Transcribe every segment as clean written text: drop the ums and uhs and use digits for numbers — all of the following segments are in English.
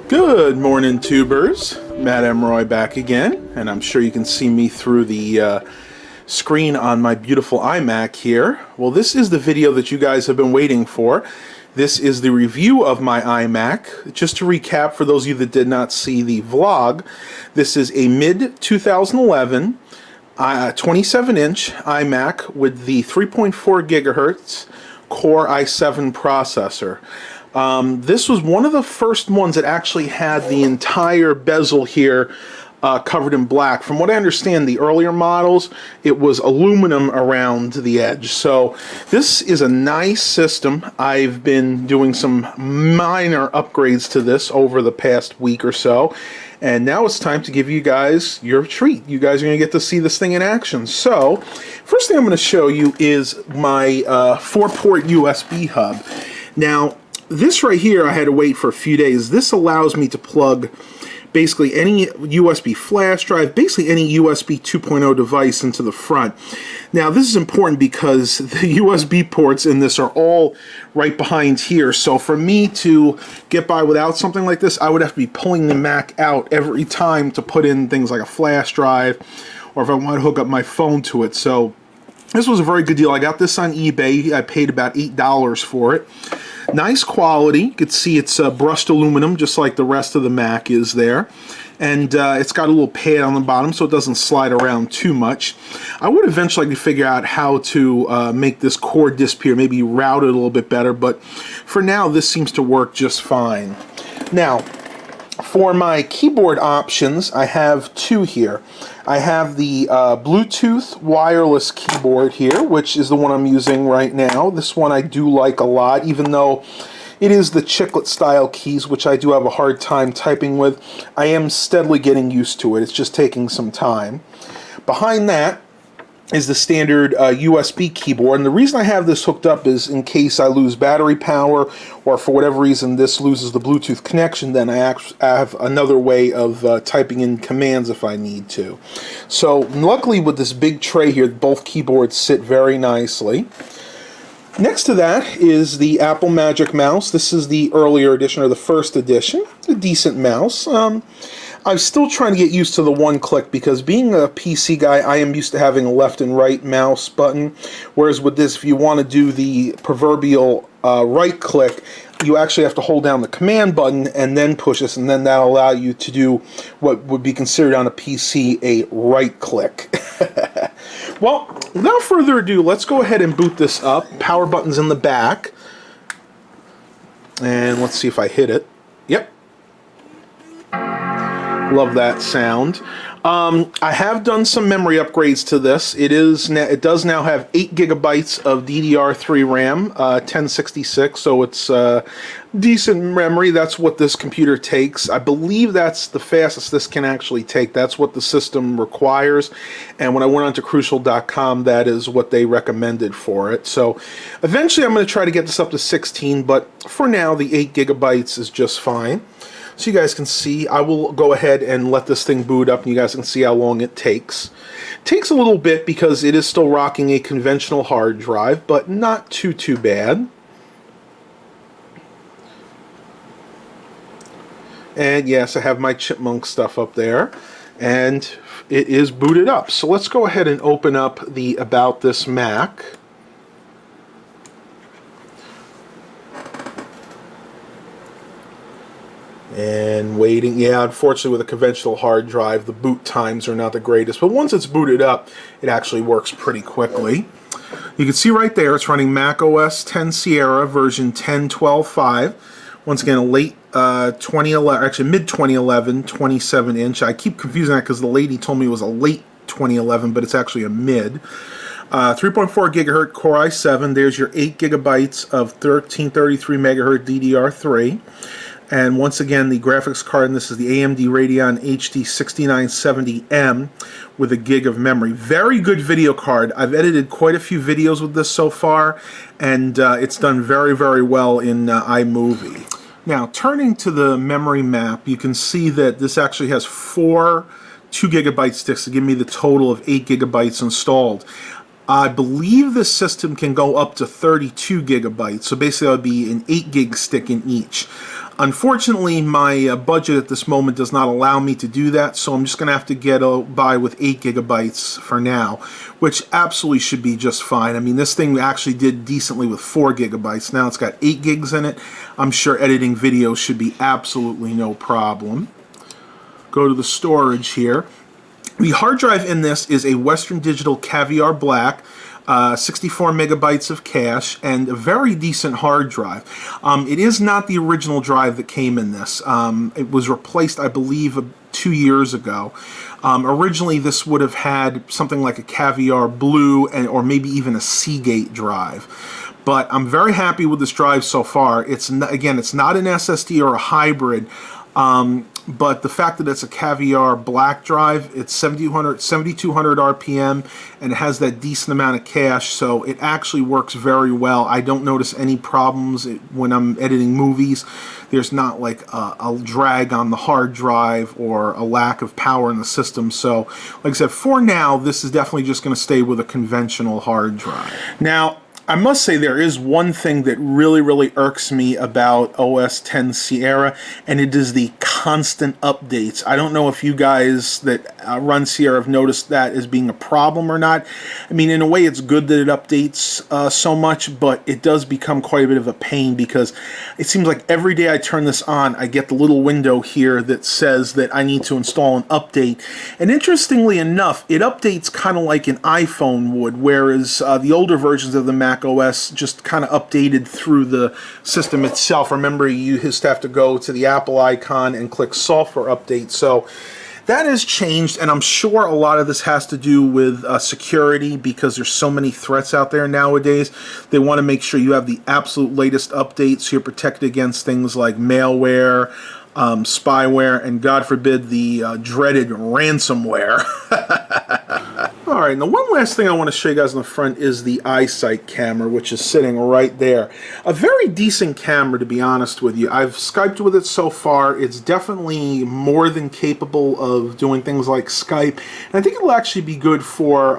Good morning, tubers. Matt Emroy back again, and I'm sure you can see me through the screen on my beautiful iMac here. Well, this is the video that you guys have been waiting for. This is the review of my iMac. Just to recap, for those of you that did not see the vlog, this is a mid-2011 27-inch iMac with the 3.4 gigahertz Core i7 processor. This was one of the first ones that actually had the entire bezel here covered in black. From what I understand, the earlier models, it was aluminum around the edge. So this is a nice system. I've been doing some minor upgrades to this over the past week or so. And now it's time to give you guys your treat. You guys are going to get to see this thing in action. So, first thing I'm going to show you is my 4-port USB hub. Now, this right here I had to wait for a few days. This allows me to plug basically any USB flash drive, basically any USB 2.0 device into the front. Now this is important because the USB ports in this are all right behind here. So for me to get by without something like this, I would have to be pulling the Mac out every time to put in things like a flash drive, or if I want to hook up my phone to it. So this was a very good deal. I got this on eBay. I paid about $8 for it. Nice quality. You can see it's brushed aluminum, just like the rest of the Mac is there. And it's got a little pad on the bottom so it doesn't slide around too much. I would eventually like to figure out how to make this cord disappear, maybe route it a little bit better, but for now this seems to work just fine. Now, for my keyboard options, I have two here. I have the Bluetooth wireless keyboard here, which is the one I'm using right now. This one I do like a lot, even though it is the chiclet style keys, which I do have a hard time typing with. I am steadily getting used to it. It's just taking some time. Behind that is the standard USB keyboard, and the reason I have this hooked up is in case I lose battery power, or for whatever reason this loses the Bluetooth connection, then I have another way of typing in commands if I need to. So luckily with this big tray here, both keyboards sit very nicely. Next to that is the Apple Magic Mouse. This is the earlier edition, or the first edition. A decent mouse. I'm still trying to get used to the one click because being a PC guy, I am used to having a left and right mouse button, whereas with this, if you want to do the proverbial right click, you actually have to hold down the command button and then push this, and then that'll allow you to do what would be considered on a PC a right click. Well, without further ado, let's go ahead and boot this up. Power button's in the back, and let's see if I hit it. Yep. Love that sound. I have done some memory upgrades to this. It does now have 8 gigabytes of DDR3 RAM, 1066, so it's decent memory. That's what this computer takes. I believe that's the fastest this can actually take. That's what the system requires. And when I went onto Crucial.com, that is what they recommended for it. So eventually I'm going to try to get this up to 16, but for now the 8 gigabytes is just fine. So you guys can see, I will go ahead and let this thing boot up and you guys can see how long it takes. It takes a little bit because it is still rocking a conventional hard drive, but not too bad. And yes, I have my chipmunk stuff up there, and it is booted up. So let's go ahead and open up the About This Mac. And waiting. Yeah, unfortunately with a conventional hard drive, the boot times are not the greatest, but once it's booted up, it actually works pretty quickly. You can see right there, it's running Mac OS X Sierra version 10.12.5. Once again, a late 2011, actually mid-2011, 27-inch. I keep confusing that because the lady told me it was a late 2011, but it's actually a mid. 3.4 gigahertz Core i7. There's your 8 gigabytes of 1333 megahertz DDR3. And once again, the graphics card, and this is the AMD Radeon HD 6970M with a gig of memory. Very good video card. I've edited quite a few videos with this so far, and it's done very well in iMovie. Now, turning to the memory map, you can see that this actually has 4 2 gigabyte sticks to give me the total of 8 gigabytes installed. I believe this system can go up to 32 gigabytes, so basically that would be an 8 gig stick in each. Unfortunately, my budget at this moment does not allow me to do that, so I'm just going to have to get by with 8 gigabytes for now, which absolutely should be just fine. I mean, this thing actually did decently with 4 gigabytes. Now it's got 8 gigs in it. I'm sure editing videos should be absolutely no problem. Go to the storage here. The hard drive in this is a Western Digital Caviar Black, 64 megabytes of cache, and a very decent hard drive. It is not the original drive that came in this. It was replaced, I believe, 2 years ago. Originally, this would have had something like a Caviar Blue or maybe even a Seagate drive. But I'm very happy with this drive so far. Again, it's not an SSD or a hybrid. But the fact that it's a Caviar Black drive, it's 7200 RPM, and it has that decent amount of cache, so it actually works very well. I don't notice any problems when I'm editing movies. There's not like a drag on the hard drive or a lack of power in the system. So, like I said, for now, this is definitely just going to stay with a conventional hard drive. Now, I must say there is one thing that really irks me about OS X Sierra, and it is the constant updates. I don't know if you guys that run Sierra have noticed that as being a problem or not. I mean, in a way, it's good that it updates so much, but it does become quite a bit of a pain because it seems like every day I turn this on, I get the little window here that says that I need to install an update. And interestingly enough, it updates kind of like an iPhone would, whereas the older versions of the Mac OS just kind of updated through the system itself. Remember, you used to have to go to the Apple icon and click software update. So that has changed, and I'm sure a lot of this has to do with security because there's so many threats out there nowadays. They want to make sure you have the absolute latest updates so you're protected against things like malware, spyware, and God forbid the dreaded ransomware. Alright, now one last thing I want to show you guys on the front is the iSight camera, which is sitting right there. A very decent camera, to be honest with you. I've Skyped with it so far. It's definitely more than capable of doing things like Skype, and I think it'll actually be good for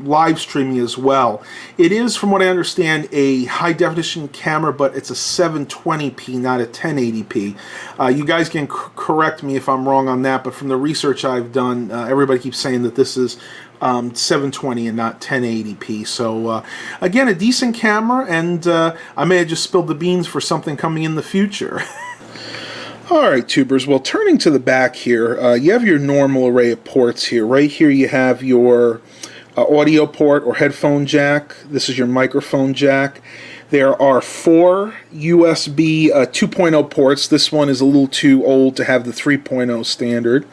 live streaming as well. It is, from what I understand, a high-definition camera, but it's a 720p, not a 1080p. You guys can correct me if I'm wrong on that, but from the research I've done, everybody keeps saying that this is 720 and not 1080p. So again, a decent camera, and I may have just spilled the beans for something coming in the future. Alright, tubers, well, turning to the back here, you have your normal array of ports here. Right here you have your audio port or headphone jack. This is your microphone jack. There are 4 USB 2.0 ports. This one is a little too old to have the 3.0 standard.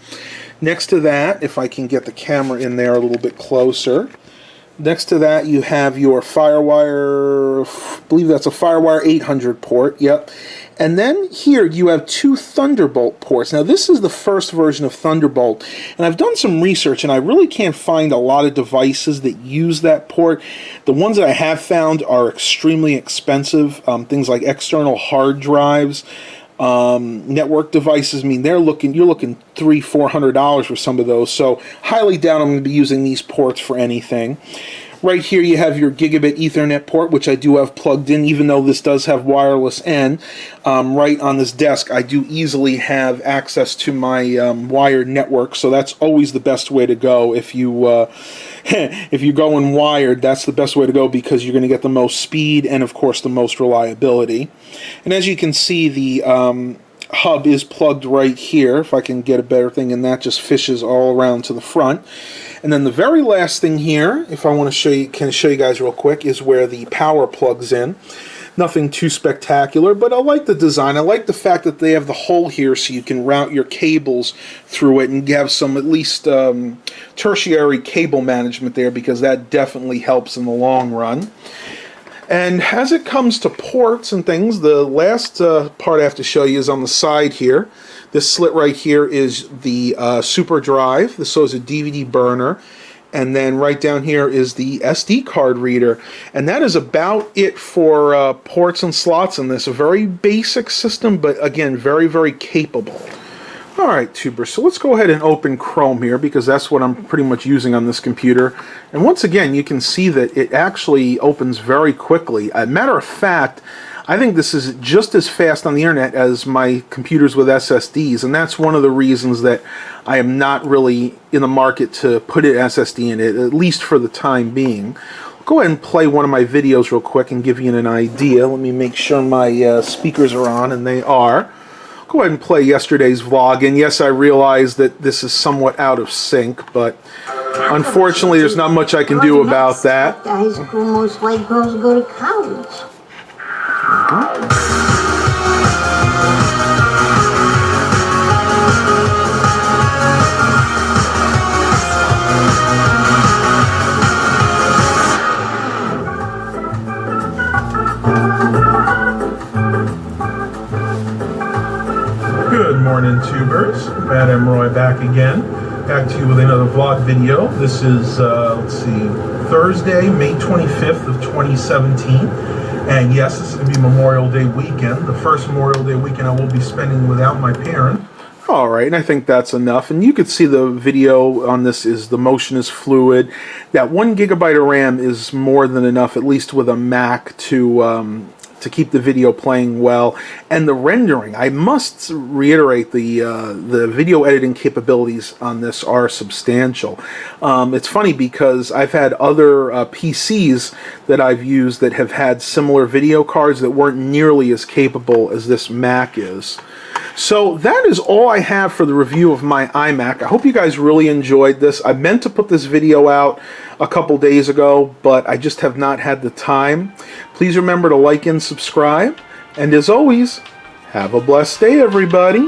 Next to that, if I can get the camera in there a little bit closer, next to that you have your Firewire, I believe that's a Firewire 800 port, yep. And then here you have 2 Thunderbolt ports. Now this is the first version of Thunderbolt, and I've done some research and I really can't find a lot of devices that use that port. The ones that I have found are extremely expensive, things like external hard drives, network devices. I mean, you're looking $300-400 for some of those, so highly doubt I'm going to be using these ports for anything. Right here you have your gigabit Ethernet port, which I do have plugged in, even though this does have wireless N. Right on this desk I do easily have access to my wired network, so that's always the best way to go. If you if you go in wired, that's the best way to go because you're going to get the most speed and of course the most reliability. And as you can see, the hub is plugged right here. If I can get a better thing, and that just fishes all around to the front. And then the very last thing here, if I want to show you, guys real quick, is where the power plugs in. Nothing too spectacular, but I like the design. I like the fact that they have the hole here so you can route your cables through it and have some at least tertiary cable management there, because that definitely helps in the long run. And as it comes to ports and things, the last part I have to show you is on the side here. This slit right here is the super drive. This is a DVD burner. And then right down here is the SD card reader. And that is about it for ports and slots in this. A very basic system, but again, very, very capable. Alright, Tuber, so let's go ahead and open Chrome here because that's what I'm pretty much using on this computer. And once again, you can see that it actually opens very quickly. As a matter of fact, I think this is just as fast on the internet as my computers with SSDs, and that's one of the reasons that I am not really in the market to put an SSD in it, at least for the time being. I'll go ahead and play one of my videos real quick and give you an idea. Let me make sure my speakers are on, and they are. Go ahead and play yesterday's vlog, and yes, I realize that this is somewhat out of sync, but unfortunately there's not much I can do about that. High school, most white girls go to college. Good morning, tubers. Madam Roy back again. Back to you with another vlog video. This is, let's see, Thursday, May 25th of 2017. And yes, this is going to be Memorial Day weekend. The first Memorial Day weekend I will be spending without my parent. Alright, and I think that's enough. And you can see the video on this is the motion is fluid. That 1 gigabyte of RAM is more than enough, at least with a Mac, to keep the video playing well. And the rendering, I must reiterate, the video editing capabilities on this are substantial. It's funny because I've had other PCs that I've used that have had similar video cards that weren't nearly as capable as this Mac is. So that is all I have for the review of my iMac. I hope you guys really enjoyed this. I meant to put this video out a couple days ago, but I just have not had the time. Please remember to like and subscribe. And as always, have a blessed day, everybody.